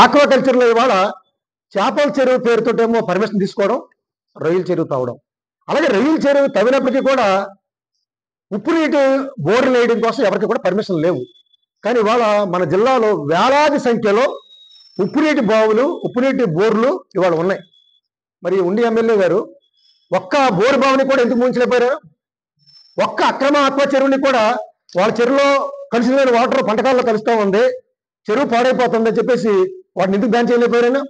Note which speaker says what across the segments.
Speaker 1: Aquaculture లో ఇవాళ చేపల చెరువు పేరుతోటేమో పర్మిషన్ తీసుకోవడం, రొయ్యల చెరువు తవ్వడం. అలాగే రొయ్యల చెరువు తవ్వినప్పటికీ కూడా ఉప్పు నీటి బోర్లు వేయడం కోసం ఎవరికి కూడా పర్మిషన్ లేవు. కానీ ఇవాళ మన జిల్లాలో వేలాది సంఖ్యలో ఉప్పునీటి బావులు, ఉప్పునీటి బోర్లు ఇవాళ ఉన్నాయి. మరి ఉండి ఎమ్మెల్యే గారు ఒక్క బోరు బావుని కూడా ఎందుకు ముంచలేకపోయారు? ఒక్క అక్రమ ఆక్వా చెరువుని కూడా వాళ్ళ చెరువులో కలిసిన వాటర్ పంటకాల్లో కలుస్తూ ఉంది, చెరువు పాడైపోతుంది అని చెప్పేసి వాటిని ఎందుకు బ్యాన్ చేయలేకపోయారైనా?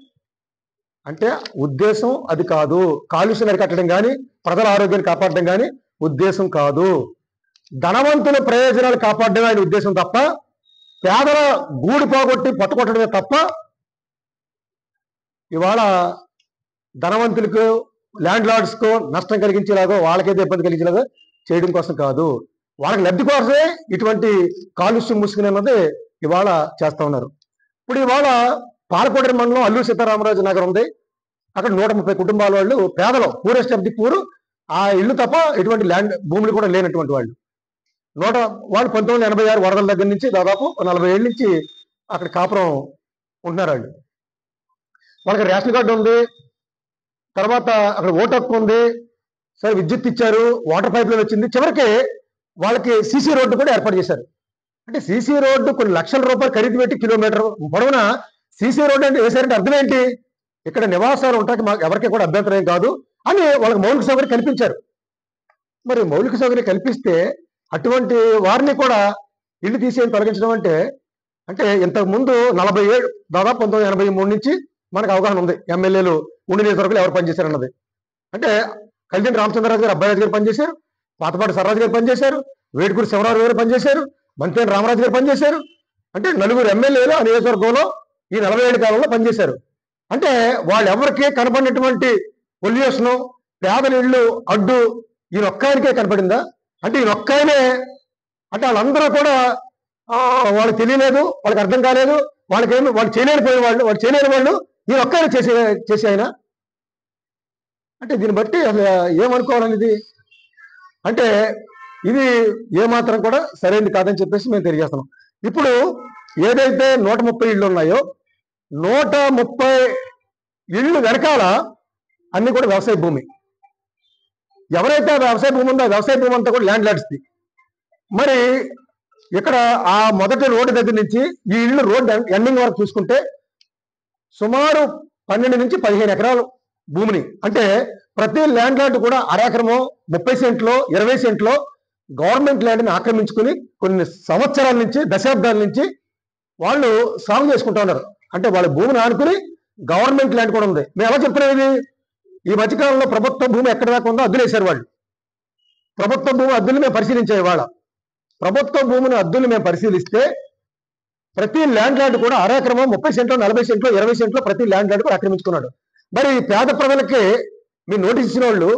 Speaker 1: అంటే ఉద్దేశం అది కాదు. కాలుష్యం అరికట్టడం కానీ, ప్రజల ఆరోగ్యాన్ని కాపాడడం కానీ ఉద్దేశం కాదు. ధనవంతుల ప్రయోజనాలు కాపాడడమే ఆయన ఉద్దేశం తప్ప, పేదల గూడు పోగొట్టి పట్టుకొట్టడమే తప్ప, ఇవాళ ధనవంతులకు, ల్యాండ్ లార్డ్స్కు నష్టం కలిగించేలాగో, వాళ్ళకైతే ఇబ్బంది కలిగించేలాగా చేయడం కోసం కాదు. వాళ్ళకి లబ్ధి కోసమే ఇటువంటి కాలుష్యం ముసుగుని అన్నది ఇవాళ చేస్తా ఉన్నారు. ఇప్పుడు ఇవాళ పాలకోడేరు మండలం అల్లూరు సీతారామరాజు నగర్ ఉంది. అక్కడ 130 కుటుంబాల వాళ్ళు పేదలు, పూరెస్ట్ ఆఫ్ ది పూర్. ఆ ఇల్లు తప్ప ఎటువంటి ల్యాండ్ భూములు కూడా లేనటువంటి వాళ్ళు. వాళ్ళు 1986 వరదల దగ్గర నుంచి దాదాపు 40 ఏళ్ళ నుంచి అక్కడ కాపురం ఉంటున్నారు. వాళ్ళు వాళ్ళకి రేషన్ కార్డు ఉంది, తర్వాత అక్కడ ఓటు హక్కు ఉంది, సరే విద్యుత్ ఇచ్చారు, వాటర్ పైప్ లైన్ వచ్చింది, చివరికి వాళ్ళకి సీసీ రోడ్డు కూడా ఏర్పాటు చేశారు. అంటే సీసీ రోడ్డు కొన్ని లక్షల రూపాయలు ఖరీదు పెట్టి కిలోమీటర్ పొడవున సీసీ రోడ్డు అంటే వేసారంటే అర్థం ఏంటి? ఇక్కడ నివాసాలు ఉంటాయి, మాకు ఎవరికి కూడా అభ్యంతరం కాదు అని వాళ్ళకి మౌలిక సౌకర్యం కల్పించారు. మరి మౌలిక సౌకర్యం కల్పిస్తే అటువంటి వారిని కూడా ఇల్లు తీసేసి తొలగించడం అంటే ఇంతకు ముందు 47 దాదాపు 1983 నుంచి మనకు అవగాహన ఉంది. ఎమ్మెల్యేలు ఉండి నియోజకవర్గంలో ఎవరు పనిచేశారు అంటే కలిదిండి రామచంద్రరాజు గారు, అబ్బాయి గారు పనిచేశారు, పాతపాటి సర్రాజు గారు పనిచేశారు, వేటుకూరి శివరాజు గారు పనిచేశారు, మంతేని రామరాజు గారు పనిచేశారు. అంటే 4 ఎమ్మెల్యేలు ఆ నియోజకవర్గంలో ఈ 47 కాలంలో పనిచేశారు. అంటే వాళ్ళు ఎవరికీ కనపడినటువంటి పొల్యూషను, పేదల ఇళ్ళు అడ్డు ఈయన ఒక్కాయనికే కనపడిందా? అంటే ఈయన ఒక్కాయనే అంటే వాళ్ళందరూ కూడా వాళ్ళకి తెలియలేదు, వాళ్ళకి అర్థం కాలేదు, వాళ్ళకేమి వాళ్ళు చేయలేని వాళ్ళు ఈయన ఒక్కనే చేసి ఆయన అంటే దీన్ని బట్టి అసలు ఏమనుకోవాలనేది అంటే ఇది ఏమాత్రం కూడా సరైనది కాదని చెప్పేసి మేము తెలియజేస్తున్నాం. ఇప్పుడు ఏదైతే 130 ఇళ్ళు ఉన్నాయో 130 ఇళ్ళు వెనకాల అన్ని కూడా వ్యవసాయ భూమి. ఎవరైతే వ్యవసాయ భూమి ఉందో ఆ వ్యవసాయ భూమి అంతా కూడా ల్యాండ్ లార్డ్స్ది. మరి ఇక్కడ ఆ మొదటి రోడ్డు దగ్గర నుంచి ఈ ఇళ్ళు రోడ్డు ఎండింగ్ వరకు చూసుకుంటే సుమారు 12 నుంచి 15 ఎకరాలు భూమిని, అంటే ప్రతి ల్యాండ్ లార్డ్ కూడా అరెకరమో 30 సెంట్లో 20 సెంట్లో గవర్నమెంట్ ల్యాండ్ని ఆక్రమించుకుని కొన్ని సంవత్సరాల నుంచి, దశాబ్దాల నుంచి వాళ్ళు సాగు చేసుకుంటా ఉన్నారు. అంటే వాళ్ళ భూమిని ఆనుకుని గవర్నమెంట్ ల్యాండ్ కూడా ఉంది. మేము ఎలా చెప్తున్నాం ఇది? ఈ మధ్యకాలంలో ప్రభుత్వ భూమి ఎక్కడ దాకా ఉందో అద్దులు వేశారు వాళ్ళు. ప్రభుత్వ భూమి అద్దులు మేము పరిశీలించాయి. వాళ్ళ ప్రభుత్వ భూమిని అద్దులు మేము పరిశీలిస్తే ప్రతి ల్యాండ్ లార్డ్ కూడా అరెకరమో 30 సెంట్లో 40 సెంట్లో 20 సెంట్లో ప్రతి ల్యాండ్ లార్డ్ కూడా ఆక్రమించుకున్నాడు. మరి పేద ప్రజలకి మీరు నోటీస్ ఇచ్చిన వాళ్ళు,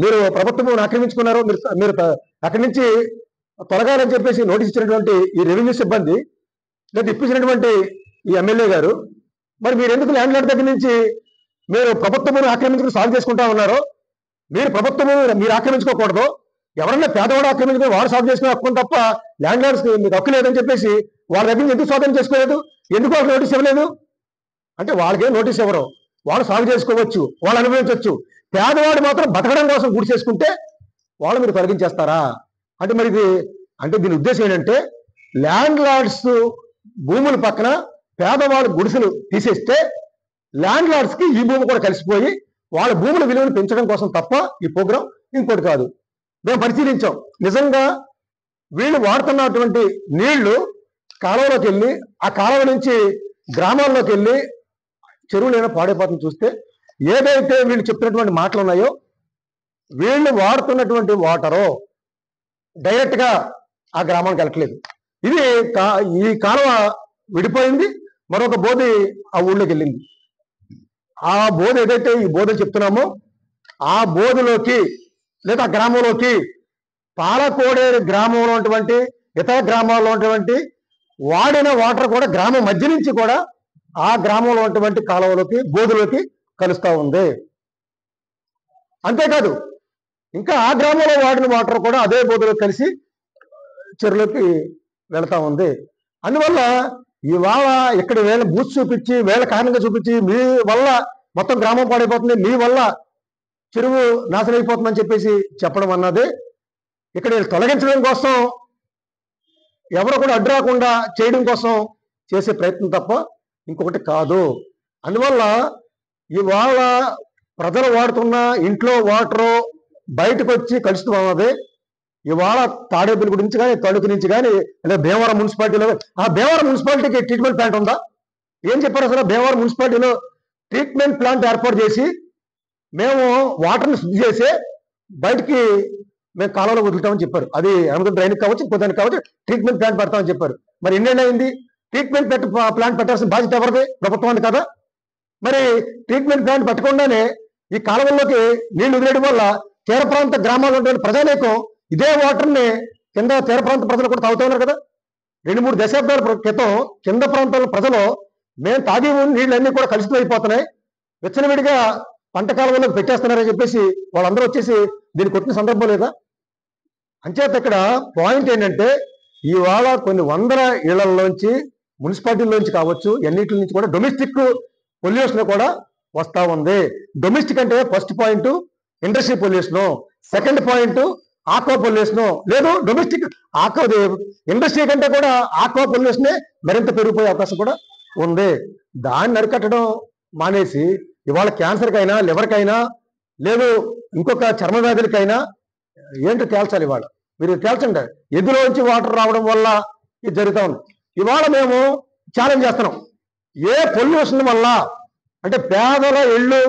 Speaker 1: మీరు ప్రభుత్వ భూమిని ఆక్రమించుకున్నారు, మీరు అక్కడి నుంచి తొలగాలని చెప్పేసి నోటీస్ ఇచ్చినటువంటి ఈ రెవెన్యూ సిబ్బంది, లేదా ఇప్పించినటువంటి ఈ ఎమ్మెల్యే గారు, మరి మీరు ఎందుకు ల్యాండ్ లార్డ్ దగ్గర నుంచి మీరు ప్రభుత్వ భూమిని ఆక్రమించుకుని సాగు చేసుకుంటా ఉన్నారో? మీరు ప్రభుత్వ భూమిని మీరు ఆక్రమించుకోకూడదు, ఎవరన్నా పేదవాడు ఆక్రమించుకుని వాడు సాగు చేసుకునే హక్కు తప్ప ల్యాండ్ లార్డ్స్ మీకు హక్కు లేదని చెప్పేసి వాళ్ళ దగ్గర నుంచి ఎందుకు స్వాధీనం చేసుకోలేదు? ఎందుకు వాళ్ళకి నోటీస్ ఇవ్వలేదు? అంటే వాళ్ళకేం నోటీస్ ఇవ్వరు, వాళ్ళు సాగు చేసుకోవచ్చు, వాళ్ళు అనుభవించవచ్చు. పేదవాడు మాత్రం బతకడం కోసం గుడి చేసుకుంటే వాళ్ళు మీరు తొలగించేస్తారా? అంటే మరి దీని ఉద్దేశం ఏంటంటే ల్యాండ్ లార్డ్స్ భూముల పక్కన పేదవాళ్ళ గుడిసెలు తీసేస్తే ల్యాండ్ లార్డ్స్ కి ఈ భూమి కూడా కలిసిపోయి వాళ్ళ భూముల విలువను పెంచడం కోసం తప్ప ఈ ప్రోగ్రాం ఇంకోటి కాదు. మేము పరిశీలించాం. నిజంగా వీళ్ళు వాడుతున్నటువంటి నీళ్లు కాలువలోకి వెళ్ళి ఆ కాలువ నుంచి గ్రామాల్లోకి వెళ్ళి చెరువులు ఏమైనా పాడైపోతుంది చూస్తే, ఏదైతే వీళ్ళు చెప్తున్నటువంటి మాటలు ఉన్నాయో, వీళ్ళు వాడుతున్నటువంటి వాటరు డైరెక్ట్ గా ఆ గ్రామానికి వెళ్ళట్లేదు. ఇది ఈ కాలువ విడిపోయింది, మరొక బోధి ఆ ఊళ్ళోకి వెళ్ళింది. ఆ బోధి ఏదైతే ఈ బోధలు చెప్తున్నామో ఆ బోధలోకి లేదా గ్రామంలోకి పాలకోడేరు గ్రామంలో ఉన్నటువంటి ఇతర గ్రామాల్లో ఉన్నటువంటి వాడిన వాటర్ కూడా గ్రామం మధ్య నుంచి కూడా ఆ గ్రామంలో ఉన్నటువంటి కాలువలోకి బోధులోకి కలుస్తూ ఉంది. అంతేకాదు ఇంకా ఆ గ్రామంలో వాడిన వాటర్ కూడా అదే బోధలోకి కలిసి చెరువులోకి వెళతా ఉంది. అందువల్ల ఇవాళ ఇక్కడ వేళ బూత్ చూపించి వేళ కారణంగా చూపించి మీ వల్ల మొత్తం గ్రామం పాడైపోతుంది, మీ వల్ల చెరువు నాశనం అయిపోతుందని చెప్పేసి చెప్పడం అన్నది ఇక్కడ తొలగించడం కోసం ఎవరు కూడా అడ్డు రాకుండా చేయడం కోసం చేసే ప్రయత్నం తప్ప ఇంకొకటి కాదు. అందువల్ల ఇవాళ ప్రజలు వాడుతున్న ఇంట్లో వాటరు బయటకు వచ్చి కలుషితం అన్నది ఇవాళ తాడేపల్లి గురించి కానీ తణుకు నుంచి కానీ లేదా భీమవరం మున్సిపాలిటీలో ఆ భీమవరం మున్సిపాలిటీకి ట్రీట్మెంట్ ప్లాంట్ ఉందా? ఏం చెప్పారు అసలు? భీమవరం మున్సిపాలిటీలో ట్రీట్మెంట్ ప్లాంట్ ఏర్పాటు చేసి మేము వాటర్ని శుద్ధి చేసి బయటికి మేము కాలంలో వదులుతామని చెప్పారు. అది అనంతరం డ్రైనేజ్ కావచ్చు, ఇంకోదానికి కావచ్చు, ట్రీట్మెంట్ ప్లాంట్ పెడతామని చెప్పారు. మరి ఎన్నేళ్ళు అయింది? ట్రీట్మెంట్ ప్లాంట్ పెట్టాల్సిన బాధ్యత ఎవరిది? ప్రభుత్వానికి కదా. మరి ట్రీట్మెంట్ ప్లాంట్ పెట్టకుండానే ఈ కాలువల్లోకి నీళ్లు వదిలేయడం వల్ల తీర ప్రాంత గ్రామాల్లో ఉండే ప్రజానీకం ఇదే వాటర్ని కింద తీర ప్రాంత ప్రజలు కూడా తాగుతూ ఉన్నారు కదా. 2-3 దశాబ్దాల క్రితం కింద ప్రాంతాల ప్రజలు మేము తాగే నీళ్ళన్నీ కూడా కలుషితం అయిపోతున్నాయి, విచ్చలవిడిగా పంట కాలువల్లోకి పెట్టేస్తున్నారని చెప్పేసి వాళ్ళందరూ వచ్చేసి దీన్ని కొట్టిన సందర్భం లేదా? అంచేత ఇక్కడ పాయింట్ ఏంటంటే ఇవాళ కొన్ని వందల ఇళ్లలోంచి మున్సిపాలిటీలోంచి కావచ్చు ఎన్నిటి నుంచి కూడా డొమెస్టిక్ పొల్యూషన్ కూడా వస్తా ఉంది. డొమెస్టిక్ అంటే first point industry pollution, second point aqua pollution. లేదు, డొమెస్టిక్ ఇండస్ట్రీ కంటే కూడా ఆక్వా పొల్యూషనే మరింత పెరిగిపోయే అవకాశం కూడా ఉంది. దాన్ని అరికట్టడం మానేసి ఇవాళ క్యాన్సర్కైనా లివర్కైనా లేదు ఇంకొక చర్మ వ్యాధులకైనా ఏంటో తేల్చాలి. ఇవాళ మీరు తేల్చండి. ఎదురోంచి వాటర్ రావడం వల్ల ఇది జరుగుతూ ఉంది. ఇవాళ మేము ఛాలెంజ్ చేస్తున్నాం, ఏ పొల్యూషన్ వల్ల అంటే పేదల ఇళ్ళు